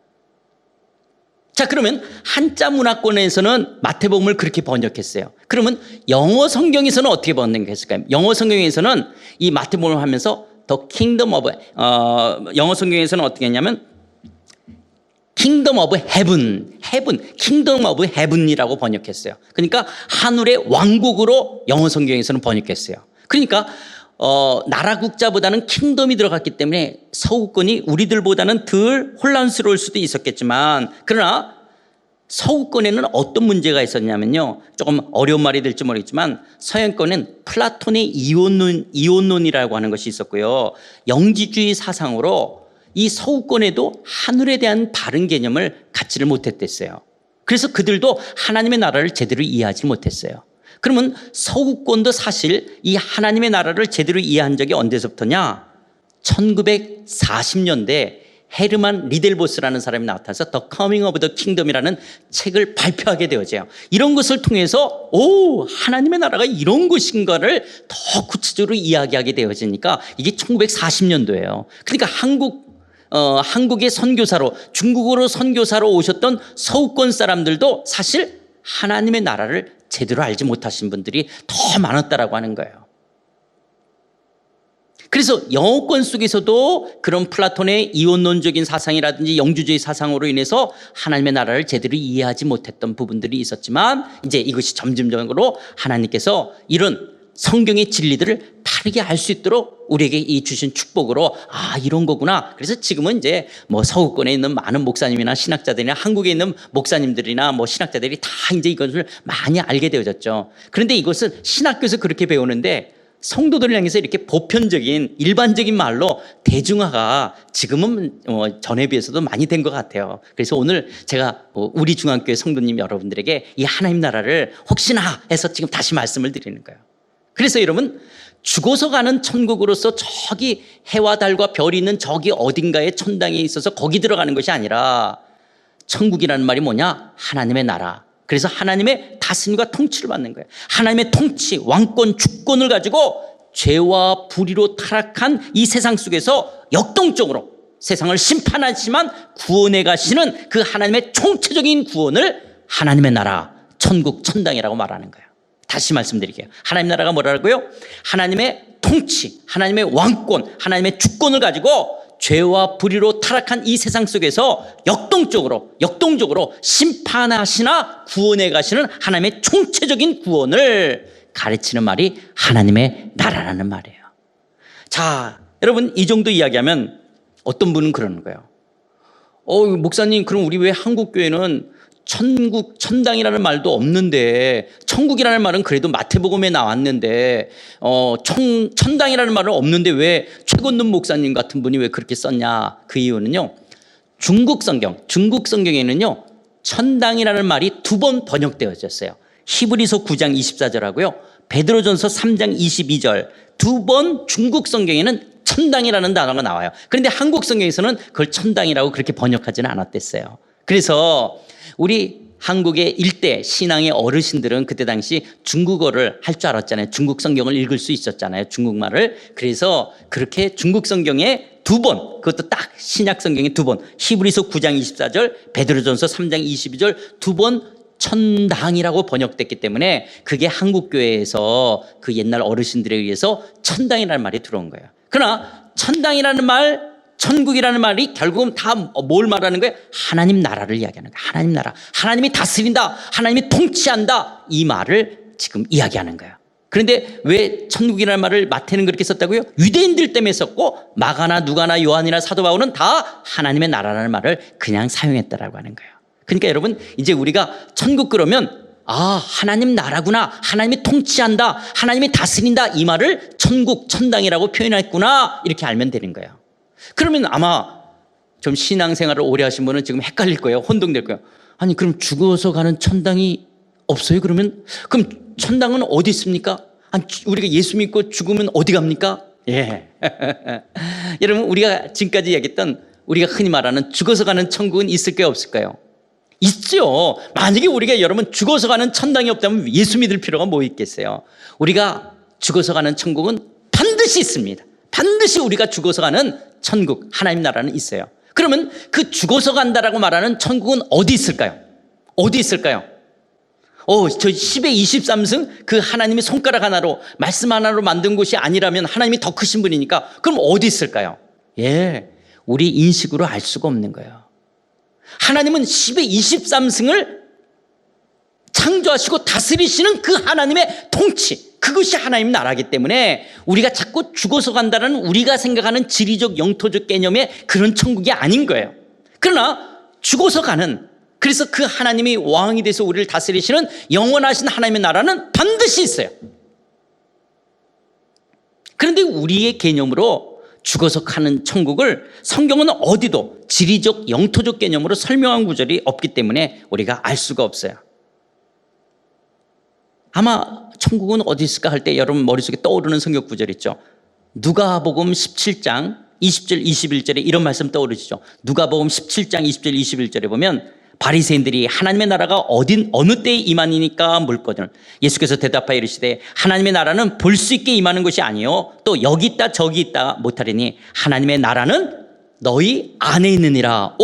자, 그러면 한자 문화권에서는 마태복음을 그렇게 번역했어요. 그러면 영어 성경에서는 어떻게 번역했을까요? 영어 성경에서는 이 마태복음을 하면서 The Kingdom of 영어 성경에서는 어떻게 했냐면 Kingdom of Heaven, Kingdom of Heaven이라고 번역했어요. 그러니까 하늘의 왕국으로 영어 성경에서는 번역했어요. 그러니까 나라 국자보다는 킹덤이 들어갔기 때문에 서구권이 우리들보다는 덜 혼란스러울 수도 있었겠지만 그러나 서구권에는 어떤 문제가 있었냐면요. 조금 어려운 말이 될지 모르겠지만 서양권은 플라톤의 이원론이라고 하는 것이 있었고요. 영지주의 사상으로 이 서구권에도 하늘에 대한 바른 개념을 갖지를 못했댔어요. 그래서 그들도 하나님의 나라를 제대로 이해하지 못했어요. 그러면 서구권도 사실 이 하나님의 나라를 제대로 이해한 적이 언제서부터냐? 1940년대 헤르만 리델보스라는 사람이 나타나서 The Coming of the Kingdom이라는 책을 발표하게 되어져요. 이런 것을 통해서 하나님의 나라가 이런 것인가를 더 구체적으로 이야기하게 되어지니까 이게 1940년도예요. 그러니까 한국의 선교사로 중국으로 선교사로 오셨던 서구권 사람들도 사실 하나님의 나라를 제대로 알지 못하신 분들이 더 많았다라고 하는 거예요. 그래서 영어권 속에서도 그런 플라톤의 이원론적인 사상이라든지 영주주의 사상으로 인해서 하나님의 나라를 제대로 이해하지 못했던 부분들이 있었지만 이제 이것이 점점적으로 하나님께서 이런 성경의 진리들을 바르게 알 수 있도록 우리에게 이 주신 축복으로 이런 거구나. 그래서 지금은 이제 뭐 서구권에 있는 많은 목사님이나 신학자들이나 한국에 있는 목사님들이나 뭐 신학자들이 다 이제 이것을 많이 알게 되어졌죠. 그런데 이것은 신학교에서 그렇게 배우는데 성도들을 향해서 이렇게 보편적인 일반적인 말로 대중화가 지금은 전에 비해서도 많이 된 것 같아요. 그래서 오늘 제가 우리 중앙교회 성도님 여러분들에게 이 하나님 나라를 혹시나 해서 지금 다시 말씀을 드리는 거예요. 그래서 여러분 죽어서 가는 천국으로서 저기 해와 달과 별이 있는 저기 어딘가에 천당에 있어서 거기 들어가는 것이 아니라 천국이라는 말이 뭐냐? 하나님의 나라. 그래서 하나님의 다스림과 통치를 받는 거예요. 하나님의 통치, 왕권, 주권을 가지고 죄와 불의로 타락한 이 세상 속에서 역동적으로 세상을 심판하지만 구원해 가시는 그 하나님의 총체적인 구원을 하나님의 나라, 천국, 천당이라고 말하는 거예요. 다시 말씀드릴게요. 하나님 나라가 뭐라고요? 하나님의 통치, 하나님의 왕권, 하나님의 주권을 가지고 죄와 불의로 타락한 이 세상 속에서 역동적으로 심판하시나 구원해 가시는 하나님의 총체적인 구원을 가르치는 말이 하나님의 나라라는 말이에요. 자, 여러분 이 정도 이야기하면 어떤 분은 그러는 거예요. 목사님, 그럼 우리 왜 한국 교회는 천국, 천당이라는 말도 없는데 천국이라는 말은 그래도 마태복음에 나왔는데 천당이라는 말은 없는데 왜 최건돈 목사님 같은 분이 왜 그렇게 썼냐? 그 이유는요. 중국 성경에는요. 천당이라는 말이 2번 번역되어졌어요. 히브리서 9장 24절하고요. 베드로전서 3장 22절 2번 중국 성경에는 천당이라는 단어가 나와요. 그런데 한국 성경에서는 그걸 천당이라고 그렇게 번역하지는 않았댔어요. 그래서 우리 한국의 일대 신앙의 어르신들은 그때 당시 중국어를 할 줄 알았잖아요. 중국 성경을 읽을 수 있었잖아요. 중국말을. 그래서 그렇게 중국 성경에 2번, 그것도 딱 신약 성경에 2번, 히브리서 9장 24절, 베드로전서 3장 22절 2번 천당이라고 번역됐기 때문에 그게 한국교회에서 그 옛날 어르신들에 의해서 천당이라는 말이 들어온 거예요. 그러나 천당이라는 말, 천국이라는 말이 결국은 다 뭘 말하는 거예요? 하나님 나라를 이야기하는 거예요. 하나님 나라. 하나님이 다스린다. 하나님이 통치한다. 이 말을 지금 이야기하는 거예요. 그런데 왜 천국이라는 말을 마태는 그렇게 썼다고요? 유대인들 때문에 썼고 마가나 누가나 요한이나 사도 바울은 다 하나님의 나라라는 말을 그냥 사용했다라고 하는 거예요. 그러니까 여러분 이제 우리가 천국 그러면 하나님 나라구나. 하나님이 통치한다. 하나님이 다스린다. 이 말을 천국, 천당이라고 표현했구나. 이렇게 알면 되는 거예요. 그러면 아마 좀 신앙생활을 오래 하신 분은 지금 헷갈릴 거예요. 혼동될 거예요. 아니 그럼 죽어서 가는 천당이 없어요? 그럼 천당은 어디 있습니까? 아니, 우리가 예수 믿고 죽으면 어디 갑니까? 예. 여러분 우리가 지금까지 얘기했던 우리가 흔히 말하는 죽어서 가는 천국은 있을까요? 없을까요? 있죠. 만약에 우리가 여러분 죽어서 가는 천당이 없다면 예수 믿을 필요가 뭐 있겠어요? 우리가 죽어서 가는 천국은 반드시 있습니다. 반드시 우리가 죽어서 가는 천국, 하나님 나라는 있어요. 그러면 그 죽어서 간다라고 말하는 천국은 어디 있을까요? 어디 있을까요? 저 10의 23승 그 하나님이 손가락 하나로 말씀 하나로 만든 곳이 아니라면 하나님이 더 크신 분이니까 그럼 어디 있을까요? 예, 우리 인식으로 알 수가 없는 거예요. 하나님은 10의 23승을 창조하시고 다스리시는 그 하나님의 통치, 그것이 하나님 나라이기 때문에 우리가 자꾸 죽어서 간다는 우리가 생각하는 지리적 영토적 개념의 그런 천국이 아닌 거예요. 그러나 죽어서 가는, 그래서 그 하나님이 왕이 돼서 우리를 다스리시는 영원하신 하나님의 나라는 반드시 있어요. 그런데 우리의 개념으로 죽어서 가는 천국을 성경은 어디도 지리적 영토적 개념으로 설명한 구절이 없기 때문에 우리가 알 수가 없어요. 아마 천국은 어디 있을까 할 때 여러분 머릿속에 떠오르는 성경 구절 있죠. 누가복음 17장 20절 21절에 이런 말씀 떠오르시죠. 누가복음 17장 20절 21절에 보면 바리새인들이 하나님의 나라가 어느 때에 임하니까 물거든. 예수께서 대답하여 이르시되 하나님의 나라는 볼 수 있게 임하는 것이 아니요 또 여기 있다 저기 있다 못하리니 하나님의 나라는 너희 안에 있느니라.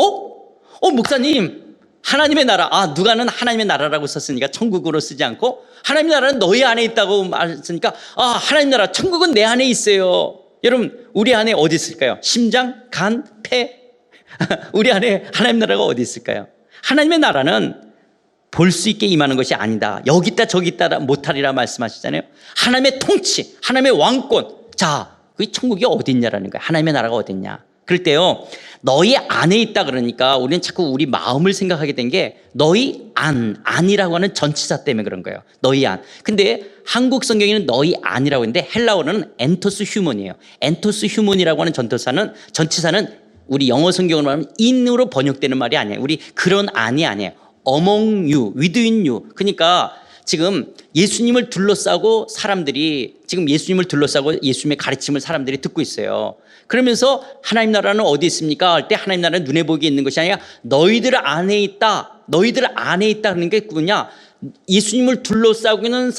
목사님 하나님의 나라, 누가는 하나님의 나라라고 썼으니까 천국으로 쓰지 않고 하나님의 나라는 너희 안에 있다고 말했으니까 하나님 나라 천국은 내 안에 있어요. 여러분 우리 안에 어디 있을까요? 심장, 간, 폐 우리 안에 하나님 나라가 어디 있을까요? 하나님의 나라는 볼 수 있게 임하는 것이 아니다. 여기 있다 저기 있다 못하리라 말씀하시잖아요. 하나님의 통치, 하나님의 왕권. 자, 그 천국이 어디 있냐라는 거예요. 하나님의 나라가 어디 있냐. 그럴 때요, 너희 안에 있다 그러니까 우리는 자꾸 우리 마음을 생각하게 된 게 너희 안이라고 하는 전치사 때문에 그런 거예요. 너희 안. 근데 한국 성경에는 너희 안이라고 했는데 헬라어는 엔토스 휴먼이에요. 엔토스 휴먼이라고 하는 전치사는 우리 영어 성경으로 하면 in으로 번역되는 말이 아니에요. 우리 그런 안이 아니에요. among you, within you. 그러니까 지금 예수님을 둘러싸고 예수님의 가르침을 사람들이 듣고 있어요. 그러면서 하나님 나라는 어디 있습니까? 할 때 하나님 나라는 눈에 보기에 있는 것이 아니라 너희들 안에 있다. 너희들 안에 있다는 게 뭐냐? 예수님을 둘러싸고 있는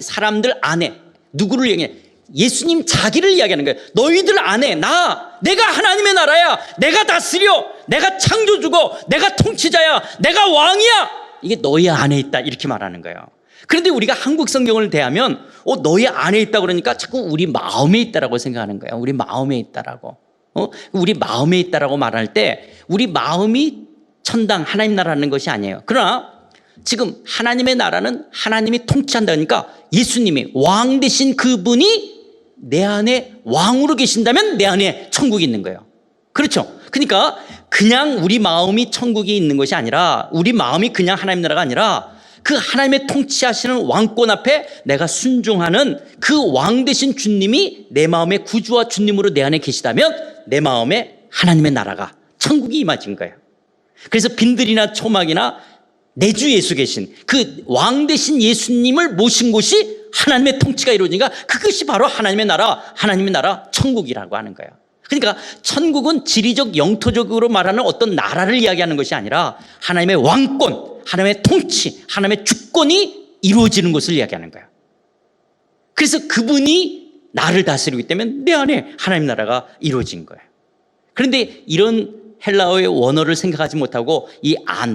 사람들 안에 누구를 얘기해? 예수님 자기를 이야기하는 거예요. 너희들 안에 내가 하나님의 나라야. 내가 다스려. 내가 창조주고 내가 통치자야. 내가 왕이야. 이게 너희 안에 있다 이렇게 말하는 거예요. 그런데 우리가 한국 성경을 대하면 너희 안에 있다 그러니까 자꾸 우리 마음에 있다라고 생각하는 거예요. 우리 마음에 있다라고. 우리 마음에 있다라고 말할 때 우리 마음이 천당 하나님 나라는 것이 아니에요. 그러나 지금 하나님의 나라는 하나님이 통치한다니까 예수님이 왕 되신 그분이 내 안에 왕으로 계신다면 내 안에 천국이 있는 거예요. 그렇죠? 그러니까 그냥 우리 마음이 천국이 있는 것이 아니라 우리 마음이 그냥 하나님 나라가 아니라 그 하나님의 통치하시는 왕권 앞에 내가 순종하는 그 왕 되신 주님이 내 마음의 구주와 주님으로 내 안에 계시다면 내 마음에 하나님의 나라가 천국이 임하진 거예요. 그래서 빈들이나 초막이나 내 주 예수 계신 그 왕 되신 예수님을 모신 곳이 하나님의 통치가 이루어지니까 그것이 바로 하나님의 나라 천국이라고 하는 거예요. 그러니까 천국은 지리적 영토적으로 말하는 어떤 나라를 이야기하는 것이 아니라 하나님의 왕권, 하나님의 통치, 하나님의 주권이 이루어지는 것을 이야기하는 거예요. 그래서 그분이 나를 다스리기 때문에 내 안에 하나님 나라가 이루어진 거예요. 그런데 이런 헬라어의 원어를 생각하지 못하고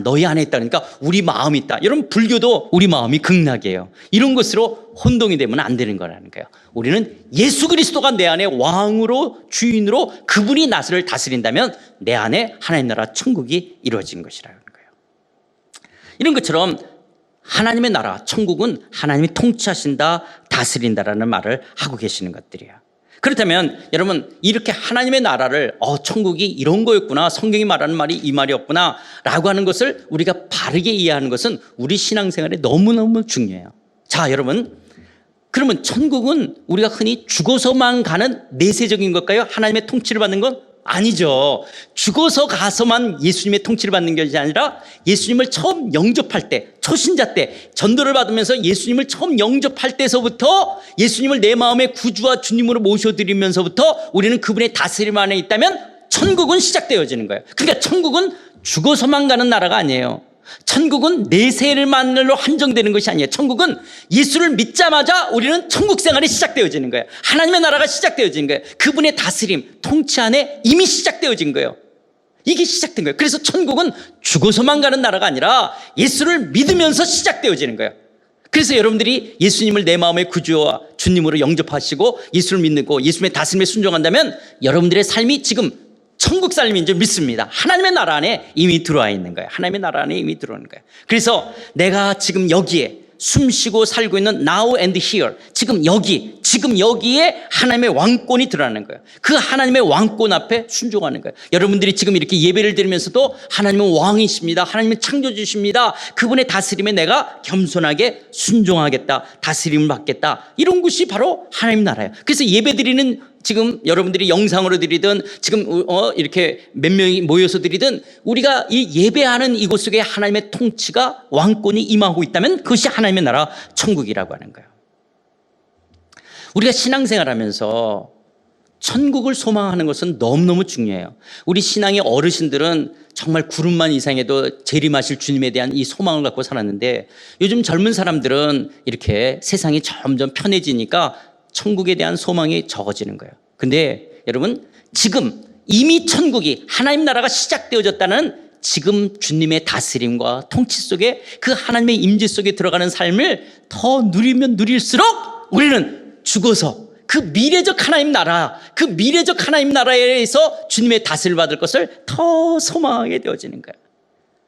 너희 안에 있다니까 우리 마음이 있다. 여러분, 불교도 우리 마음이 극락이에요. 이런 것으로 혼동이 되면 안 되는 거라는 거예요. 우리는 예수 그리스도가 내 안에 왕으로, 주인으로 그분이 나를 다스린다면 내 안에 하나님 나라 천국이 이루어진 것이라는 거예요. 이런 것처럼 하나님의 나라, 천국은 하나님이 통치하신다, 다스린다라는 말을 하고 계시는 것들이에요. 그렇다면 여러분, 이렇게 하나님의 나라를 천국이 이런 거였구나, 성경이 말하는 말이 이 말이었구나 라고 하는 것을 우리가 바르게 이해하는 것은 우리 신앙생활에 너무너무 중요해요. 자, 여러분, 그러면 천국은 우리가 흔히 죽어서만 가는 내세적인 걸까요? 하나님의 통치를 받는 건 아니죠. 죽어서 가서만 예수님의 통치를 받는 것이 아니라 예수님을 처음 영접할 때, 초신자 때, 전도를 받으면서 예수님을 처음 영접할 때서부터 예수님을 내 마음의 구주와 주님으로 모셔드리면서부터 우리는 그분의 다스림 안에 있다면 천국은 시작되어지는 거예요. 그러니까 천국은 죽어서만 가는 나라가 아니에요. 천국은 내세만으로 한정되는 것이 아니에요. 천국은 예수를 믿자마자 우리는 천국 생활이 시작되어지는 거예요. 하나님의 나라가 시작되어지는 거예요. 그분의 다스림, 통치 안에 이미 시작되어진 거예요. 이게 시작된 거예요. 그래서 천국은 죽어서만 가는 나라가 아니라 예수를 믿으면서 시작되어지는 거예요. 그래서 여러분들이 예수님을 내 마음의 구주와 주님으로 영접하시고 예수를 믿고 예수님의 다스림에 순종한다면 여러분들의 삶이 지금 천국 삶인 줄 믿습니다. 하나님의 나라 안에 이미 들어와 있는 거예요. 하나님의 나라 안에 이미 들어오는 거예요. 그래서 내가 지금 여기에 숨 쉬고 살고 있는 now and here, 지금 여기에 하나님의 왕권이 드러나는 거예요. 그 하나님의 왕권 앞에 순종하는 거예요. 여러분들이 지금 이렇게 예배를 드리면서도 하나님은 왕이십니다. 하나님은 창조주십니다. 그분의 다스림에 내가 겸손하게 순종하겠다, 다스림을 받겠다, 이런 것이 바로 하나님 나라예요. 그래서 예배 드리는, 지금 여러분들이 영상으로 드리든 지금 이렇게 몇 명이 모여서 드리든 우리가 이 예배하는 이곳 속에 하나님의 통치가, 왕권이 임하고 있다면 그것이 하나님의 나라 천국이라고 하는 거예요. 우리가 신앙생활하면서 천국을 소망하는 것은 너무너무 중요해요. 우리 신앙의 어르신들은 정말 구름만 이상해도 재림하실 주님에 대한 이 소망을 갖고 살았는데 요즘 젊은 사람들은 이렇게 세상이 점점 편해지니까 천국에 대한 소망이 적어지는 거예요. 근데 여러분, 지금 이미 천국이, 하나님 나라가 시작되어졌다는 지금 주님의 다스림과 통치 속에, 그 하나님의 임재 속에 들어가는 삶을 더 누리면 누릴수록 우리는 죽어서 그 미래적 하나님 나라, 그 미래적 하나님 나라에서 주님의 다스림을 받을 것을 더 소망하게 되어지는 거예요.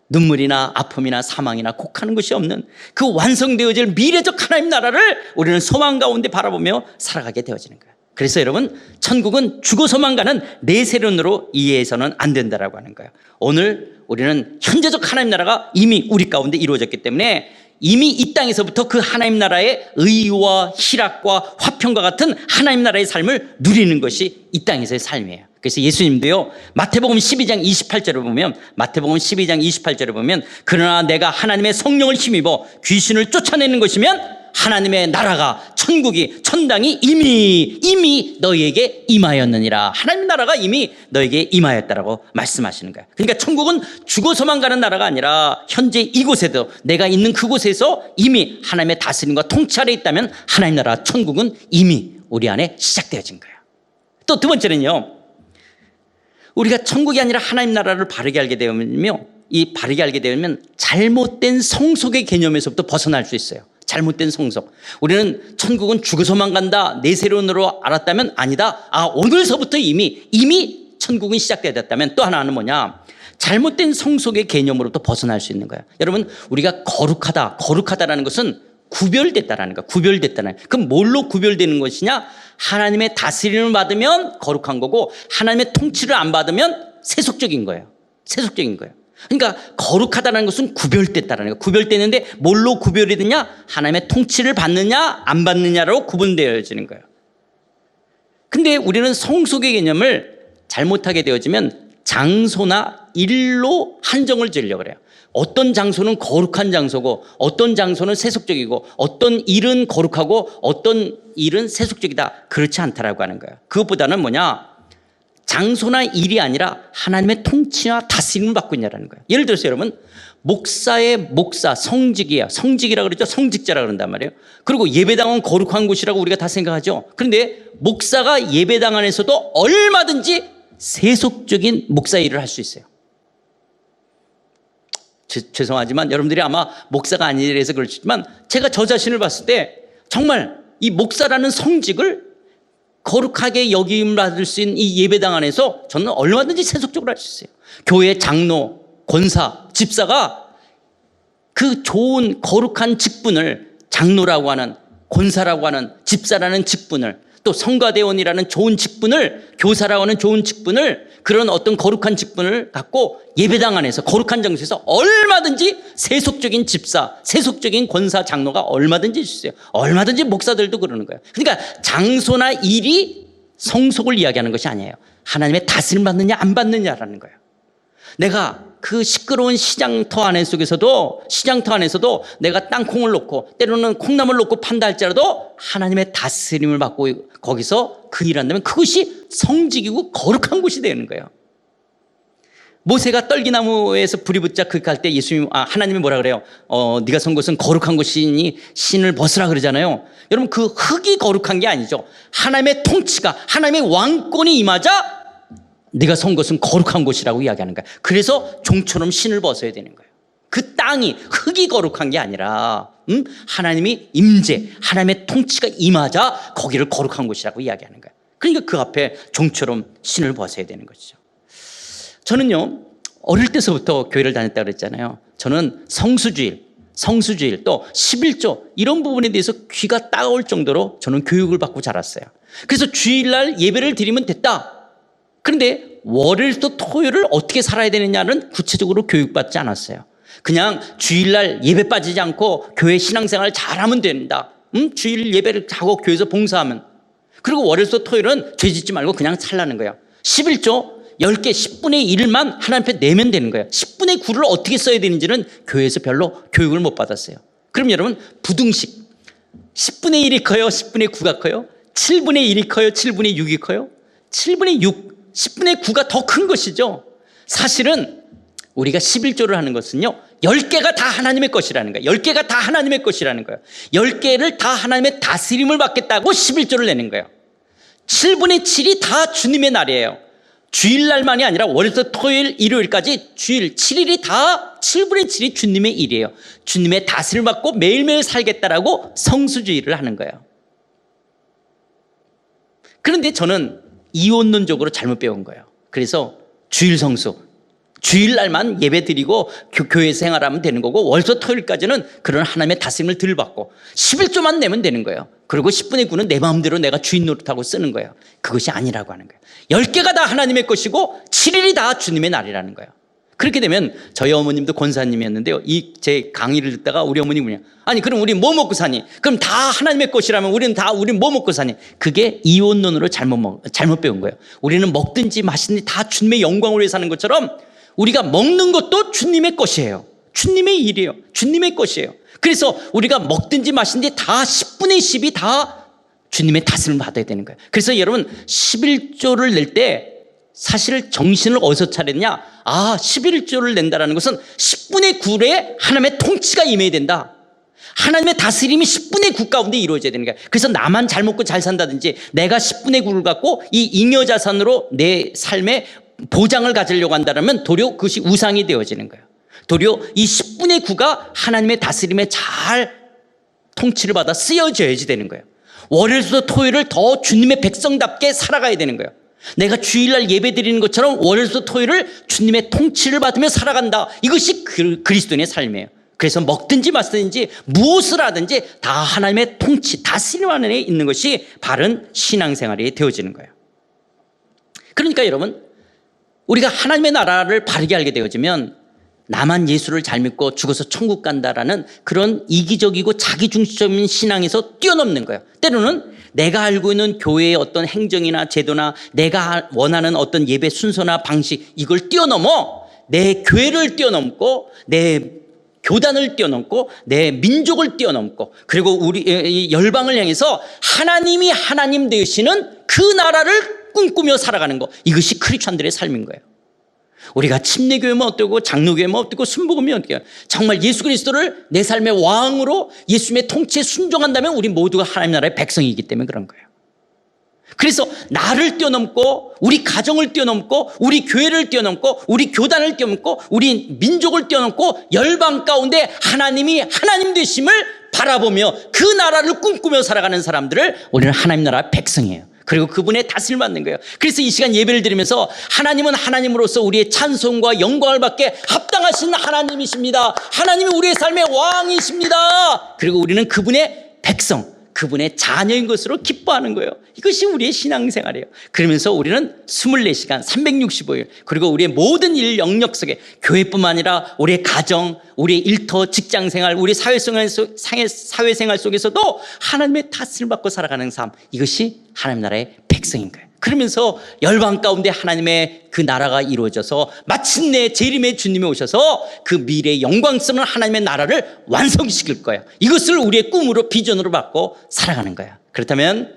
눈물이나 아픔이나 사망이나 곡하는 것이 없는 그 완성되어질 미래적 하나님 나라를 우리는 소망 가운데 바라보며 살아가게 되어지는 거예요. 그래서 여러분, 천국은 죽어서만 가는 내세론으로 이해해서는 안 된다라고 하는 거예요. 오늘 우리는 현재적 하나님 나라가 이미 우리 가운데 이루어졌기 때문에 이미 이 땅에서부터 그 하나님 나라의 의와 희락과 화평과 같은 하나님 나라의 삶을 누리는 것이 이 땅에서의 삶이에요. 그래서 예수님도요, 마태복음 12장 28절을 보면, 마태복음 12장 28절을 보면, 그러나 내가 하나님의 성령을 힘입어 귀신을 쫓아내는 것이면 하나님의 나라가, 천국이, 천당이 이미 너희에게 임하였느니라. 하나님 나라가 이미 너에게 임하였다라고 말씀하시는 거예요. 그러니까 천국은 죽어서만 가는 나라가 아니라 현재 이곳에도, 내가 있는 그곳에서 이미 하나님의 다스림과 통치 아래 있다면 하나님 나라 천국은 이미 우리 안에 시작되어진 거예요. 또 두 번째는요, 우리가 천국이 아니라 하나님 나라를 바르게 알게 되면요, 이 바르게 알게 되면 잘못된 성속의 개념에서부터 벗어날 수 있어요. 잘못된 성속. 우리는 천국은 죽어서만 간다, 내세론으로 알았다면 아니다. 오늘서부터 이미 천국은 시작되었다면 또 하나는 뭐냐? 잘못된 성속의 개념으로부터 벗어날 수 있는 거예요. 여러분, 우리가 거룩하다라는 것은 구별됐다라는 거예요. 구별됐다는. 그럼 뭘로 구별되는 것이냐? 하나님의 다스림을 받으면 거룩한 거고, 하나님의 통치를 안 받으면 세속적인 거예요. 세속적인 거예요. 그러니까 거룩하다는 것은 구별됐다는 거예요. 구별되는데 뭘로 구별이 되냐? 하나님의 통치를 받느냐 안 받느냐로 구분되어지는 거예요. 근데 우리는 성속의 개념을 잘못하게 되어지면 장소나 일로 한정을 지으려고 그래요. 어떤 장소는 거룩한 장소고, 어떤 장소는 세속적이고, 어떤 일은 거룩하고 어떤 일은 세속적이다. 그렇지 않다라고 하는 거예요. 그것보다는 뭐냐? 장소나 일이 아니라 하나님의 통치와 다스림을 받고 있냐라는 거예요. 예를 들어서 여러분, 목사의 목사, 성직이야. 성직이라고 그러죠. 성직자라고 그런단 말이에요. 그리고 예배당은 거룩한 곳이라고 우리가 다 생각하죠. 그런데 목사가 예배당 안에서도 얼마든지 세속적인 목사 일을 할 수 있어요. 죄송하지만 여러분들이 아마 목사가 아니라서 그렇지만 제가 저 자신을 봤을 때 정말 이 목사라는 성직을 거룩하게 여김을 받을 수 있는 이 예배당 안에서 저는 얼마든지 세속적으로 할 수 있어요. 교회 장로, 권사, 집사가 그 좋은 거룩한 직분을, 장로라고 하는, 권사라고 하는, 집사라는 직분을, 또 성가대원이라는 좋은 직분을, 교사라고 하는 좋은 직분을, 그런 어떤 거룩한 직분을 갖고 예배당 안에서 거룩한 장소에서 얼마든지 세속적인 집사, 세속적인 권사, 장로가 얼마든지 있어요. 얼마든지 목사들도 그러는 거예요. 그러니까 장소나 일이 성속을 이야기하는 것이 아니에요. 하나님의 다스림 받느냐 안 받느냐라는 거예요. 내가 그 시끄러운 시장터 안에서도 내가 땅콩을 놓고 때로는 콩나물을 놓고 판다 할지라도 하나님의 다스림을 받고 거기서 그 일한다면 그것이 성직이고 거룩한 곳이 되는 거예요. 모세가 떨기나무에서 불이 붙자 그할 때 하나님이 뭐라 그래요? 네가 선 곳은 거룩한 곳이니 신을 벗으라 그러잖아요. 여러분, 그 흙이 거룩한 게 아니죠. 하나님의 통치가, 하나님의 왕권이 임하자 네가 선 곳은 거룩한 곳이라고 이야기하는 거야. 그래서 종처럼 신을 벗어야 되는 거예요. 그 땅이, 흙이 거룩한 게 아니라 하나님이 임재, 하나님의 통치가 임하자 거기를 거룩한 곳이라고 이야기하는 거예요. 그러니까 그 앞에 종처럼 신을 벗어야 되는 것이죠. 저는요, 어릴 때서부터 교회를 다녔다 그랬잖아요. 저는 성수주일 또 11조 이런 부분에 대해서 귀가 따가울 정도로 저는 교육을 받고 자랐어요. 그래서 주일날 예배를 드리면 됐다. 그런데 월요일부터 토요일을 어떻게 살아야 되느냐는 구체적으로 교육받지 않았어요. 그냥 주일날 예배 빠지지 않고 교회 신앙생활 잘하면 된다. 주일 예배를 하고 교회에서 봉사하면. 그리고 월요일부터 토요일은 죄 짓지 말고 그냥 살라는 거예요. 11조 10개 10분의 1만 하나님 앞에 내면 되는 거예요. 10분의 9를 어떻게 써야 되는지는 교회에서 별로 교육을 못 받았어요. 그럼 여러분, 부등식 10분의 1이 커요? 10분의 9가 커요? 7분의 1이 커요? 7분의 6이 커요? 7분의 6, 10분의 9가 더 큰 것이죠. 사실은 우리가 11조를 하는 것은요, 10개가 다 하나님의 것이라는 거예요. 10개가 다 하나님의 것이라는 거예요. 10개를 다 하나님의 다스림을 받겠다고 11조를 내는 거예요. 7분의 7이 다 주님의 날이에요. 주일날만이 아니라 월요일부터 토요일, 일요일까지 주일 7일이 다 7분의 7이 주님의 일이에요. 주님의 다스림을 받고 매일매일 살겠다라고 성수주의를 하는 거예요. 그런데 저는 이원론적으로 잘못 배운 거예요. 그래서 주일 성수, 주일날만 예배 드리고 교회 생활하면 되는 거고 월서 토요일까지는 그런 하나님의 다스림을 덜 받고 11조만 내면 되는 거예요. 그리고 10분의 9는 내 마음대로 내가 주인 노릇하고 쓰는 거예요. 그것이 아니라고 하는 거예요. 10개가 다 하나님의 것이고 7일이 다 주님의 날이라는 거예요. 그렇게 되면 저희 어머님도 권사님이었는데요. 제 강의를 듣다가 우리 어머니 뭐냐, 아니 그럼 우리 뭐 먹고 사니? 그럼 다 하나님의 것이라면 우리는 뭐 먹고 사니? 그게 이원론으로 잘못 배운 거예요. 우리는 먹든지 마시든지 다 주님의 영광을 위해 사는 것처럼 우리가 먹는 것도 주님의 것이에요. 주님의 일이에요. 주님의 것이에요. 그래서 우리가 먹든지 마시든지 다 10분의 10이 다 주님의 다스림을 받아야 되는 거예요. 그래서 여러분 11조를 낼 때 사실 정신을 어디서 차렸냐? 11조를 낸다는 것은 10분의 9에 하나님의 통치가 임해야 된다. 하나님의 다스림이 10분의 9 가운데 이루어져야 되는 거예요. 그래서 나만 잘 먹고 잘 산다든지 내가 10분의 9를 갖고 이 잉여자산으로 내 삶에 보장을 가지려고 한다면 도리어 그것이 우상이 되어지는 거예요. 도리어 이 10분의 9가 하나님의 다스림에 잘 통치를 받아 쓰여져야지 되는 거예요. 월요일부터 토요일을 더 주님의 백성답게 살아가야 되는 거예요. 내가 주일날 예배 드리는 것처럼 월요일부터 토요일을 주님의 통치를 받으며 살아간다. 이것이 그리스도인의 삶이에요. 그래서 먹든지 마시든지 무엇을 하든지 다 하나님의 통치, 다스림 안에 있는 것이 바른 신앙생활이 되어지는 거예요. 그러니까 여러분, 우리가 하나님의 나라를 바르게 알게 되어지면 나만 예수를 잘 믿고 죽어서 천국 간다라는 그런 이기적이고 자기중심적인 신앙에서 뛰어넘는 거예요. 때로는 내가 알고 있는 교회의 어떤 행정이나 제도나 내가 원하는 어떤 예배 순서나 방식, 이걸 뛰어넘어 내 교회를 뛰어넘고 내 교단을 뛰어넘고 내 민족을 뛰어넘고 그리고 우리 열방을 향해서 하나님이 하나님 되시는 그 나라를 꿈꾸며 살아가는 것, 이것이 크리스찬들의 삶인 거예요. 우리가 침례교회면 어떻고 장로교회면 어떻고 순복음이면 어떻게, 정말 예수 그리스도를 내 삶의 왕으로 예수님의 통치에 순종한다면 우리 모두가 하나님 나라의 백성이기 때문에 그런 거예요. 그래서 나를 뛰어넘고 우리 가정을 뛰어넘고 우리 교회를 뛰어넘고 우리 교단을 뛰어넘고 우리 민족을 뛰어넘고 열방 가운데 하나님이 하나님 되심을 바라보며 그 나라를 꿈꾸며 살아가는 사람들을 우리는 하나님 나라 백성이에요. 그리고 그분의 다스림을 받는 거예요. 그래서 이 시간 예배를 드리면서 하나님은 하나님으로서 우리의 찬송과 영광을 받게 합당하신 하나님이십니다. 하나님이 우리의 삶의 왕이십니다. 그리고 우리는 그분의 백성, 그분의 자녀인 것으로 기뻐하는 거예요. 이것이 우리의 신앙생활이에요. 그러면서 우리는 24시간 365일 그리고 우리의 모든 일 영역 속에 교회뿐만 아니라 우리의 가정, 우리의 일터, 직장생활, 우리 사회생활 속에서도 하나님의 다스림을 받고 살아가는 삶, 이것이 하나님 나라의 백성인 거예요. 그러면서 열방 가운데 하나님의 그 나라가 이루어져서 마침내 재림의 주님이 오셔서 그 미래의 영광스러운 하나님의 나라를 완성시킬 거예요. 이것을 우리의 꿈으로 비전으로 받고 살아가는 거예요. 그렇다면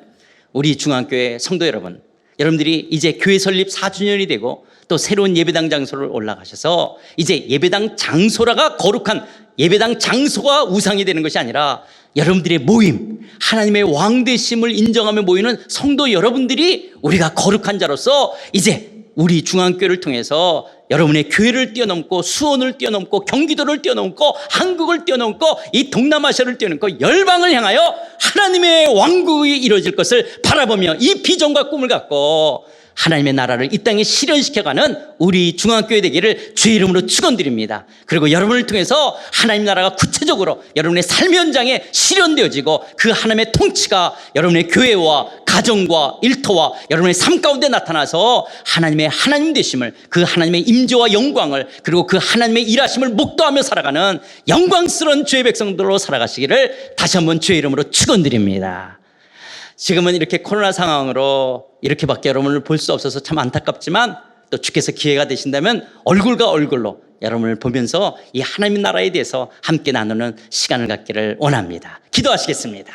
우리 중앙교회 성도 여러분, 여러분들이 이제 교회 설립 4주년이 되고 또 새로운 예배당 장소를 올라가셔서 이제 예배당 장소라가 거룩한 예배당 장소가 우상이 되는 것이 아니라 여러분들의 모임, 하나님의 왕되심을 인정하며 모이는 성도 여러분들이 우리가 거룩한 자로서 이제 우리 중앙교회를 통해서 여러분의 교회를 뛰어넘고 수원을 뛰어넘고 경기도를 뛰어넘고 한국을 뛰어넘고 이 동남아시아를 뛰어넘고 열방을 향하여 하나님의 왕국이 이루어질 것을 바라보며 이 비전과 꿈을 갖고 하나님의 나라를 이 땅에 실현시켜가는 우리 중앙교회 되기를 주의 이름으로 축원드립니다. 그리고 여러분을 통해서 하나님 나라가 구체적으로 여러분의 삶 현장에 실현되어지고 그 하나님의 통치가 여러분의 교회와 가정과 일터와 여러분의 삶 가운데 나타나서 하나님의 하나님 되심을, 그 하나님의 임재와 영광을, 그리고 그 하나님의 일하심을 목도하며 살아가는 영광스러운 주의 백성들로 살아가시기를 다시 한번 주의 이름으로 축원드립니다. 지금은 이렇게 코로나 상황으로 이렇게밖에 여러분을 볼 수 없어서 참 안타깝지만 또 주께서 기회가 되신다면 얼굴과 얼굴로 여러분을 보면서 이 하나님 나라에 대해서 함께 나누는 시간을 갖기를 원합니다. 기도하시겠습니다.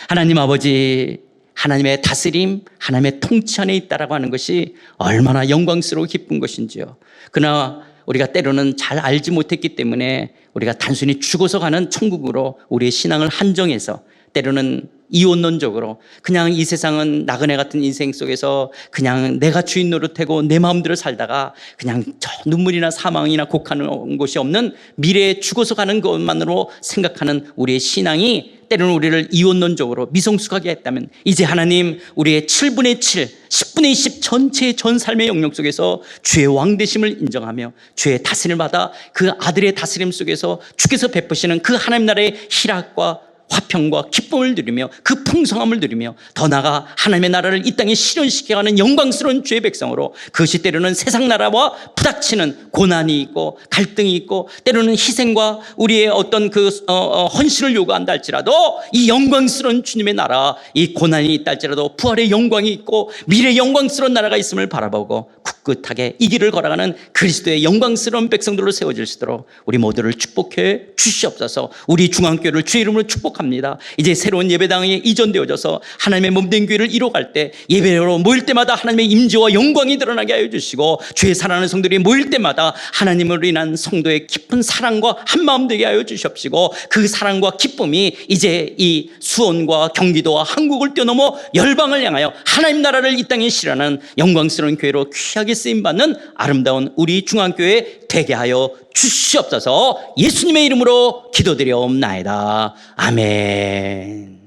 하나님 아버지, 하나님의 다스림, 하나님의 통치 안에 있다라고 하는 것이 얼마나 영광스러워 기쁜 것인지요. 그러나 우리가 때로는 잘 알지 못했기 때문에 우리가 단순히 죽어서 가는 천국으로 우리의 신앙을 한정해서 때로는 이원론적으로 그냥 이 세상은 나그네 같은 인생 속에서 그냥 내가 주인 노릇하고 내 마음대로 살다가 그냥 저 눈물이나 사망이나 곡하는 곳이 없는 미래에 죽어서 가는 것만으로 생각하는 우리의 신앙이 때로는 우리를 이원론적으로 미성숙하게 했다면 이제 하나님 우리의 7분의 7, 10분의 10 전체의 전 삶의 영역 속에서 주의 왕되심을 인정하며 주의 다스림을 받아 그 아들의 다스림 속에서 주께서 베푸시는 그 하나님 나라의 희락과 화평과 기쁨을 누리며 그 풍성함을 누리며 더 나아가 하나님의 나라를 이 땅에 실현시켜가는 영광스러운 주의 백성으로, 그것이 때로는 세상 나라와 부닥치는 고난이 있고 갈등이 있고 때로는 희생과 우리의 어떤 그 헌신을 요구한다 할지라도 이 영광스러운 주님의 나라, 이 고난이 있다 할지라도 부활의 영광이 있고 미래의 영광스러운 나라가 있음을 바라보고 굳굳하게 이 길을 걸어가는 그리스도의 영광스러운 백성들로 세워질 수 있도록 우리 모두를 축복해 주시옵소서. 우리 중앙교회를 주의 이름으로 축복합니다. 이제 새로운 예배당에 이전되어져서 하나님의 몸된 교회를 이뤄갈 때 예배로 모일 때마다 하나님의 임재와 영광이 드러나게 하여 주시고 주의 사랑하는 성들이 모일 때마다 하나님으로 인한 성도의 깊은 사랑과 한마음 되게 하여 주시옵시고 그 사랑과 기쁨이 이제 이 수원과 경기도와 한국을 뛰어넘어 열방을 향하여 하나님 나라를 이 땅에 실현하는 영광스러운 교회로 귀하게 쓰임받는 아름다운 우리 중앙교회 되게 하여 주시옵소서. 예수님의 이름으로 기도드려옵나이다. 아멘.